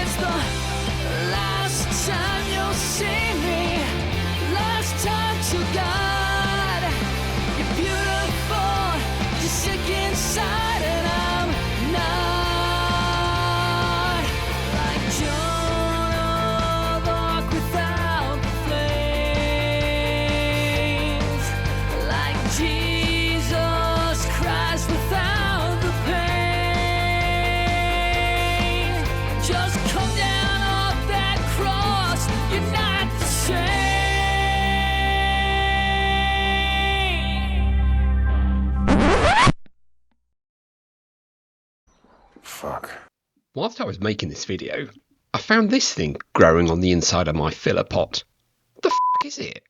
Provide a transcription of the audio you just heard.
is the last time you'll see me. Last time to God. You're beautiful, you're sick inside, and I'm not like Joan of Arc without the flames, like Jesus Christ without the pain. Just come down off that cross, you're not the same. Fuck. Whilst I was making this video, I found this thing growing on the inside of my filler pot. What the f*** is it?